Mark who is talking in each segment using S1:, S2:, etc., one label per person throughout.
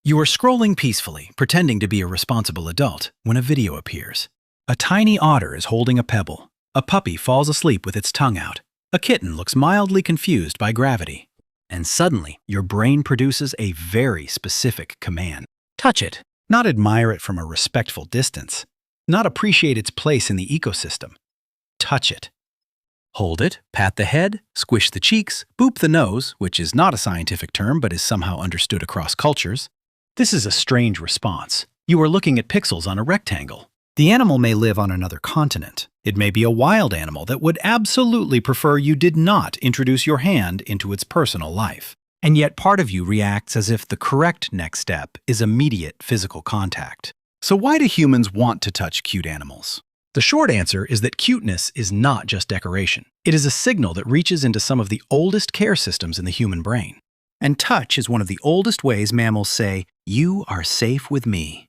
S1: You are scrolling peacefully, pretending to be a responsible adult, when a video appears. A tiny otter is holding a pebble. A puppy falls asleep with its tongue out. A kitten looks mildly confused by gravity. And suddenly, your brain produces a very specific command. Touch it. Not admire it from a respectful distance. Not appreciate its place in the ecosystem. Touch it. Hold it, pat the head, squish the cheeks, boop the nose, which is not a scientific term but is somehow understood across cultures. This is a strange response. You are looking at pixels on a rectangle. The animal may live on another continent. It may be a wild animal that would absolutely prefer you did not introduce your hand into its personal life. And yet part of you reacts as if the correct next step is immediate physical contact. So why do humans want to touch cute animals? The short answer is that cuteness is not just decoration. It is a signal that reaches into some of the oldest care systems in the human brain. And touch is one of the oldest ways mammals say, "You are safe with me."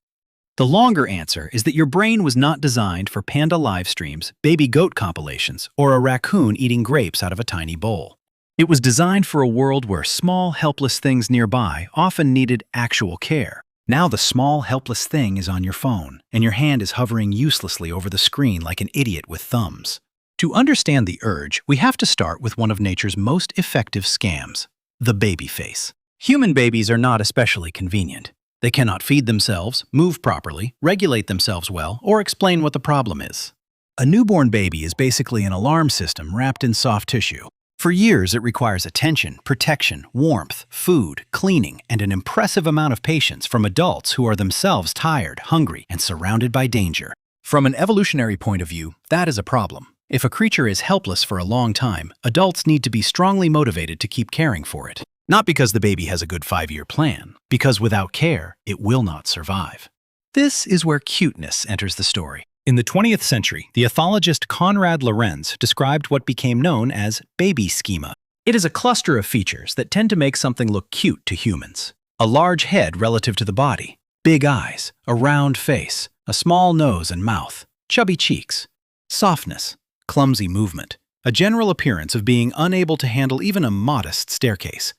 S1: The longer answer is that your brain was not designed for panda live streams, baby goat compilations, or a raccoon eating grapes out of a tiny bowl. It was designed for a world where small, helpless things nearby often needed actual care. Now the small, helpless thing is on your phone, and your hand is hovering uselessly over the screen like an idiot with thumbs. To understand the urge, we have to start with one of nature's most effective scams: the baby face. Human babies are not especially convenient. They cannot feed themselves, move properly, regulate themselves well, or explain what the problem is. A newborn baby is basically an alarm system wrapped in soft tissue. For years, it requires attention, protection, warmth, food, cleaning, and an impressive amount of patience from adults who are themselves tired, hungry, and surrounded by danger. From an evolutionary point of view, that is a problem. If a creature is helpless for a long time, adults need to be strongly motivated to keep caring for it. Not because the baby has a good 5-year plan, because without care, it will not survive. This is where cuteness enters the story. In the 20th century, the ethologist Konrad Lorenz described what became known as baby schema. It is a cluster of features that tend to make something look cute to humans. A large head relative to the body, big eyes, a round face, a small nose and mouth, chubby cheeks, softness, clumsy movement, a general appearance of being unable to handle even a modest staircase.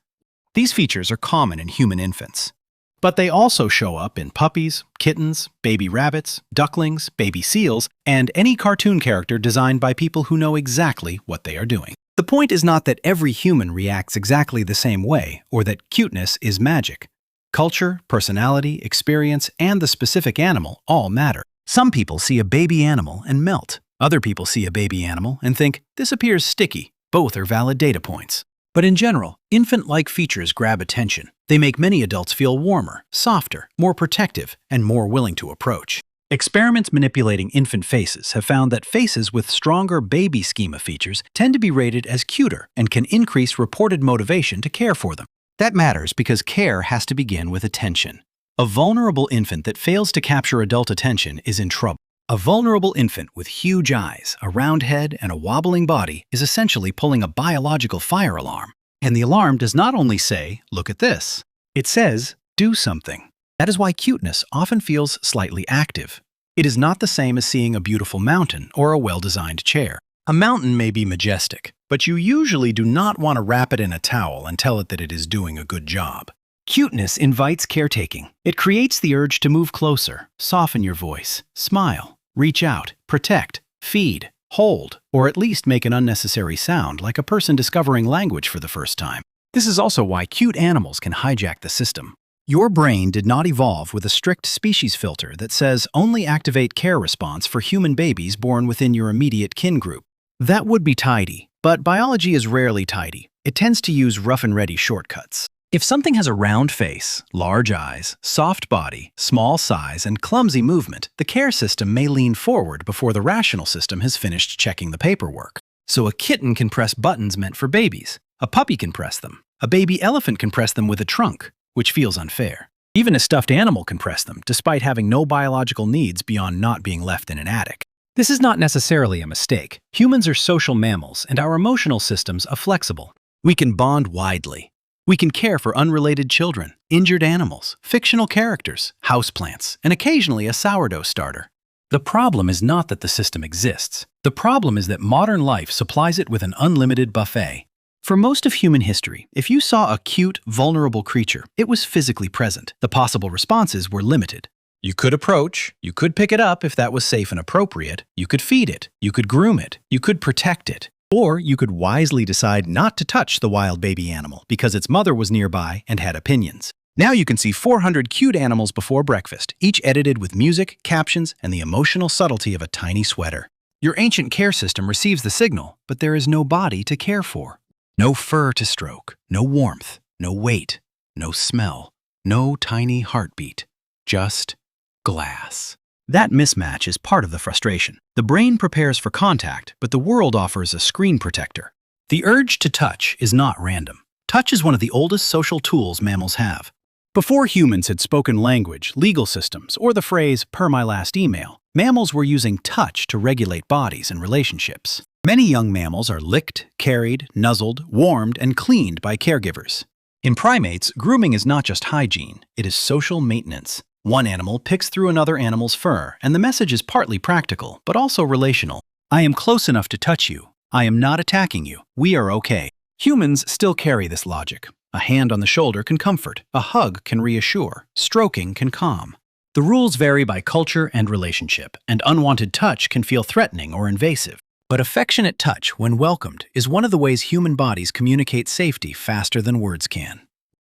S1: These features are common in human infants. But they also show up in puppies, kittens, baby rabbits, ducklings, baby seals, and any cartoon character designed by people who know exactly what they are doing. The point is not that every human reacts exactly the same way, or that cuteness is magic. Culture, personality, experience, and the specific animal all matter. Some people see a baby animal and melt. Other people see a baby animal and think, "This appears sticky." Both are valid data points. But in general, infant-like features grab attention. They make many adults feel warmer, softer, more protective, and more willing to approach. Experiments manipulating infant faces have found that faces with stronger baby schema features tend to be rated as cuter and can increase reported motivation to care for them. That matters because care has to begin with attention. A vulnerable infant that fails to capture adult attention is in trouble. A vulnerable infant with huge eyes, a round head, and a wobbling body is essentially pulling a biological fire alarm. And the alarm does not only say, "Look at this." It says, "Do something." That is why cuteness often feels slightly active. It is not the same as seeing a beautiful mountain or a well-designed chair. A mountain may be majestic, but you usually do not want to wrap it in a towel and tell it that it is doing a good job. Cuteness invites caretaking. It creates the urge to move closer, soften your voice, smile, reach out, protect, feed, hold, or at least make an unnecessary sound like a person discovering language for the first time. This is also why cute animals can hijack the system. Your brain did not evolve with a strict species filter that says only activate care response for human babies born within your immediate kin group. That would be tidy, but biology is rarely tidy. It tends to use rough and ready shortcuts. If something has a round face, large eyes, soft body, small size, and clumsy movement, the care system may lean forward before the rational system has finished checking the paperwork. So a kitten can press buttons meant for babies. A puppy can press them. A baby elephant can press them with a trunk, which feels unfair. Even a stuffed animal can press them, despite having no biological needs beyond not being left in an attic. This is not necessarily a mistake. Humans are social mammals, and our emotional systems are flexible. We can bond widely. We can care for unrelated children, injured animals, fictional characters, houseplants, and occasionally a sourdough starter. The problem is not that the system exists. The problem is that modern life supplies it with an unlimited buffet. For most of human history, if you saw a cute, vulnerable creature, it was physically present. The possible responses were limited. You could approach, you could pick it up if that was safe and appropriate, you could feed it, you could groom it, you could protect it. Or you could wisely decide not to touch the wild baby animal because its mother was nearby and had opinions. Now you can see 400 cute animals before breakfast, each edited with music, captions, and the emotional subtlety of a tiny sweater. Your ancient care system receives the signal, but there is no body to care for. No fur to stroke, no warmth, no weight, no smell, no tiny heartbeat, just glass. That mismatch is part of the frustration. The brain prepares for contact, but the world offers a screen protector. The urge to touch is not random. Touch is one of the oldest social tools mammals have. Before humans had spoken language, legal systems, or the phrase, "per my last email," mammals were using touch to regulate bodies and relationships. Many young mammals are licked, carried, nuzzled, warmed, and cleaned by caregivers. In primates, grooming is not just hygiene, it is social maintenance. One animal picks through another animal's fur, and the message is partly practical, but also relational. I am close enough to touch you. I am not attacking you. We are okay. Humans still carry this logic. A hand on the shoulder can comfort, a hug can reassure, stroking can calm. The rules vary by culture and relationship, and unwanted touch can feel threatening or invasive. But affectionate touch, when welcomed, is one of the ways human bodies communicate safety faster than words can.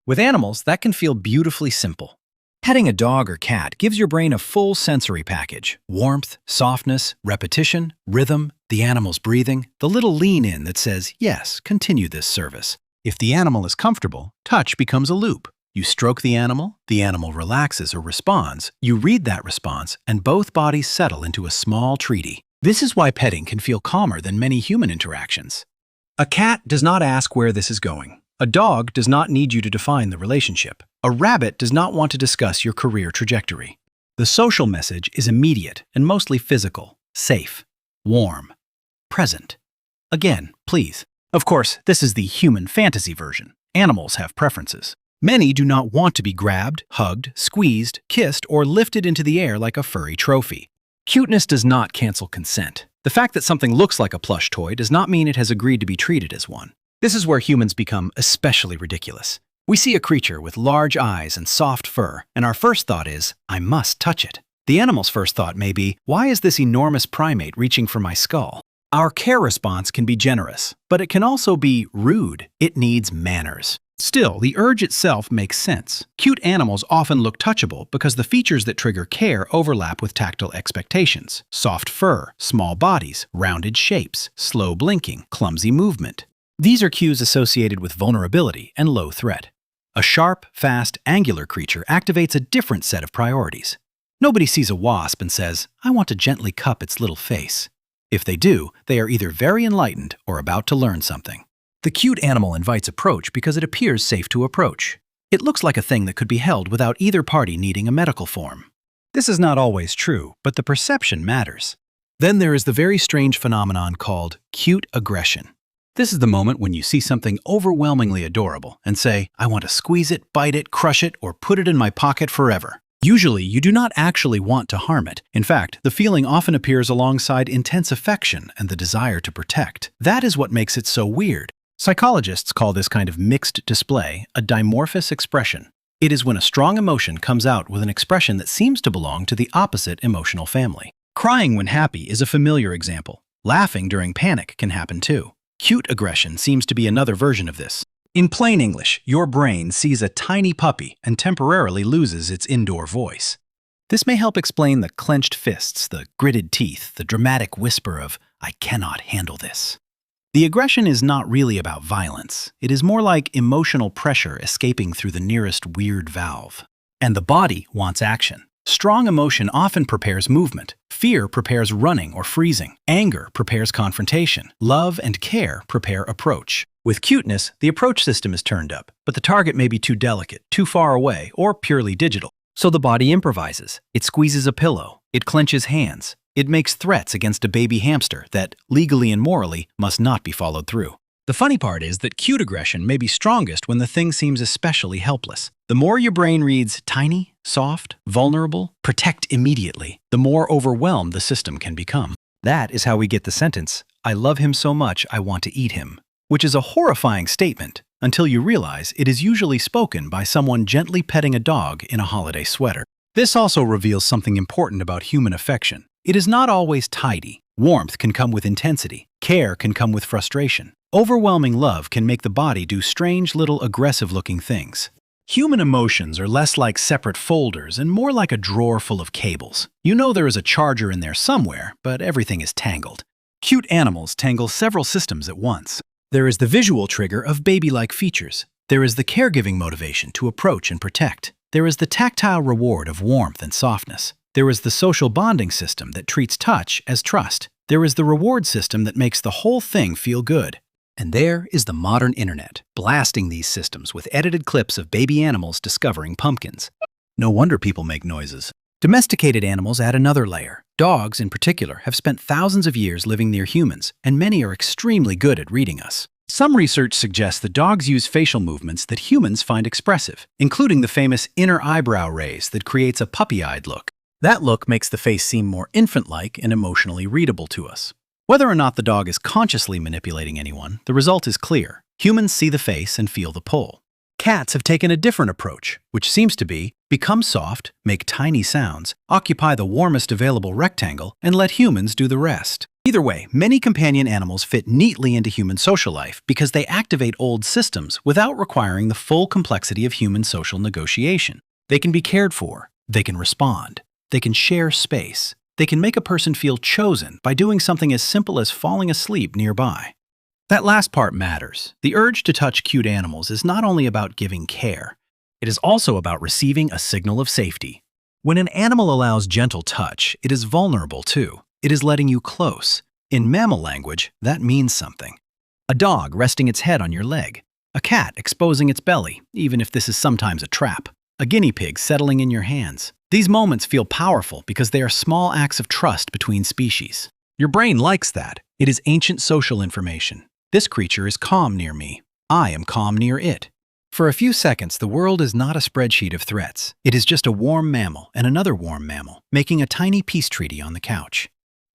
S1: With animals, that can feel beautifully simple. Petting a dog or cat gives your brain a full sensory package: warmth, softness, repetition, rhythm, the animal's breathing, the little lean-in that says, yes, continue this service. If the animal is comfortable, touch becomes a loop. You stroke the animal relaxes or responds, you read that response, and both bodies settle into a small treaty. This is why petting can feel calmer than many human interactions. A cat does not ask where this is going. A dog does not need you to define the relationship. A rabbit does not want to discuss your career trajectory. The social message is immediate and mostly physical, safe, warm, present. Again, please. Of course, this is the human fantasy version. Animals have preferences. Many do not want to be grabbed, hugged, squeezed, kissed, or lifted into the air like a furry trophy. Cuteness does not cancel consent. The fact that something looks like a plush toy does not mean it has agreed to be treated as one. This is where humans become especially ridiculous. We see a creature with large eyes and soft fur, and our first thought is, I must touch it. The animal's first thought may be, why is this enormous primate reaching for my skull? Our care response can be generous, but it can also be rude. It needs manners. Still, the urge itself makes sense. Cute animals often look touchable because the features that trigger care overlap with tactile expectations: soft fur, small bodies, rounded shapes, slow blinking, clumsy movement. These are cues associated with vulnerability and low threat. A sharp, fast, angular creature activates a different set of priorities. Nobody sees a wasp and says, I want to gently cup its little face. If they do, they are either very enlightened or about to learn something. The cute animal invites approach because it appears safe to approach. It looks like a thing that could be held without either party needing a medical form. This is not always true, but the perception matters. Then there is the very strange phenomenon called cute aggression. This is the moment when you see something overwhelmingly adorable and say, I want to squeeze it, bite it, crush it, or put it in my pocket forever. Usually, you do not actually want to harm it. In fact, the feeling often appears alongside intense affection and the desire to protect. That is what makes it so weird. Psychologists call this kind of mixed display a dimorphous expression. It is when a strong emotion comes out with an expression that seems to belong to the opposite emotional family. Crying when happy is a familiar example. Laughing during panic can happen too. Cute aggression seems to be another version of this. In plain English, your brain sees a tiny puppy and temporarily loses its indoor voice. This may help explain the clenched fists, the gritted teeth, the dramatic whisper of, I cannot handle this. The aggression is not really about violence. It is more like emotional pressure escaping through the nearest weird valve. And the body wants action. Strong emotion often prepares movement. Fear prepares running or freezing. Anger prepares confrontation. Love and care prepare approach. With cuteness, the approach system is turned up, but the target may be too delicate, too far away, or purely digital. So the body improvises. It squeezes a pillow. It clenches hands. It makes threats against a baby hamster that, legally and morally, must not be followed through. The funny part is that cute aggression may be strongest when the thing seems especially helpless. The more your brain reads tiny, soft, vulnerable, protect immediately, the more overwhelmed the system can become. That is how we get the sentence, I love him so much I want to eat him. which is a horrifying statement until you realize it is usually spoken by someone gently petting a dog in a holiday sweater. This also reveals something important about human affection. It is not always tidy. Warmth can come with intensity. Care can come with frustration. Overwhelming love can make the body do strange little aggressive-looking things. Human emotions are less like separate folders and more like a drawer full of cables. You know there is a charger in there somewhere, but everything is tangled. Cute animals tangle several systems at once. There is the visual trigger of baby-like features. There is the caregiving motivation to approach and protect. There is the tactile reward of warmth and softness. There is the social bonding system that treats touch as trust. There is the reward system that makes the whole thing feel good. And there is the modern internet, blasting these systems with edited clips of baby animals discovering pumpkins. No wonder people make noises. Domesticated animals add another layer. Dogs, in particular, have spent thousands of years living near humans, and many are extremely good at reading us. Some research suggests that dogs use facial movements that humans find expressive, including the famous inner eyebrow raise that creates a puppy-eyed look. That look makes the face seem more infant-like and emotionally readable to us. Whether or not the dog is consciously manipulating anyone, the result is clear. Humans see the face and feel the pull. Cats have taken a different approach, which seems to be become soft, make tiny sounds, occupy the warmest available rectangle, and let humans do the rest. Either way, many companion animals fit neatly into human social life because they activate old systems without requiring the full complexity of human social negotiation. They can be cared for, they can respond, they can share space, they can make a person feel chosen by doing something as simple as falling asleep nearby. That last part matters. The urge to touch cute animals is not only about giving care, it is also about receiving a signal of safety. When an animal allows gentle touch, it is vulnerable too. It is letting you close. In mammal language, that means something. A dog resting its head on your leg. A cat exposing its belly, even if this is sometimes a trap. A guinea pig settling in your hands. These moments feel powerful because they are small acts of trust between species. Your brain likes that. It is ancient social information. This creature is calm near me. I am calm near it. For a few seconds, the world is not a spreadsheet of threats. It is just a warm mammal and another warm mammal, making a tiny peace treaty on the couch.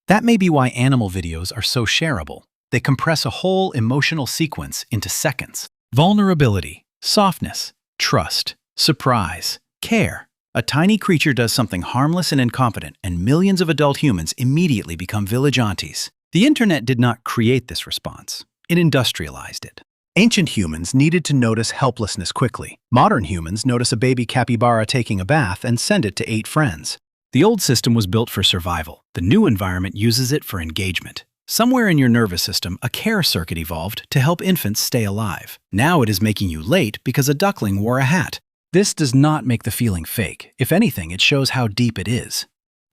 S1: That may be why animal videos are so shareable. They compress a whole emotional sequence into seconds. Vulnerability, softness, trust, surprise, care. A tiny creature does something harmless and incompetent, and millions of adult humans immediately become vigilantes. The internet did not create this response. It industrialized it. Ancient humans needed to notice helplessness quickly. Modern humans notice a baby capybara taking a bath and send it to 8 friends. The old system was built for survival. The new environment uses it for engagement. Somewhere in your nervous system, a care circuit evolved to help infants stay alive. Now it is making you late because a duckling wore a hat. This does not make the feeling fake. If anything, it shows how deep it is.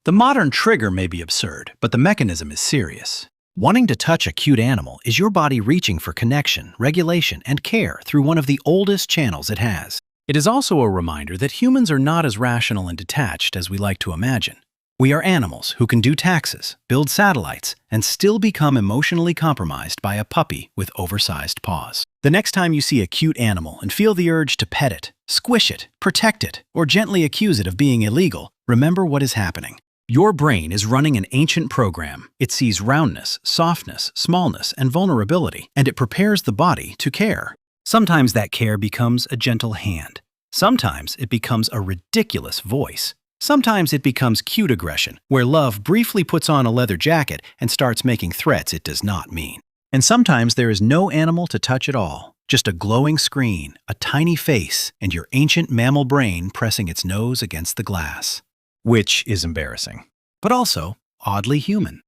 S1: The modern trigger may be absurd, but the mechanism is serious. Wanting to touch a cute animal is your body reaching for connection, regulation, and care through one of the oldest channels it has. It is also a reminder that humans are not as rational and detached as we like to imagine. We are animals who can do taxes, build satellites, and still become emotionally compromised by a puppy with oversized paws. The next time you see a cute animal and feel the urge to pet it, squish it, protect it, or gently accuse it of being illegal, remember what is happening. Your brain is running an ancient program. It sees roundness, softness, smallness, and vulnerability, and it prepares the body to care. Sometimes that care becomes a gentle hand. Sometimes it becomes a ridiculous voice. Sometimes it becomes cute aggression, where love briefly puts on a leather jacket and starts making threats it does not mean. And sometimes there is no animal to touch at all, just a glowing screen, a tiny face, and your ancient mammal brain pressing its nose against the glass. Which is embarrassing, but also oddly human.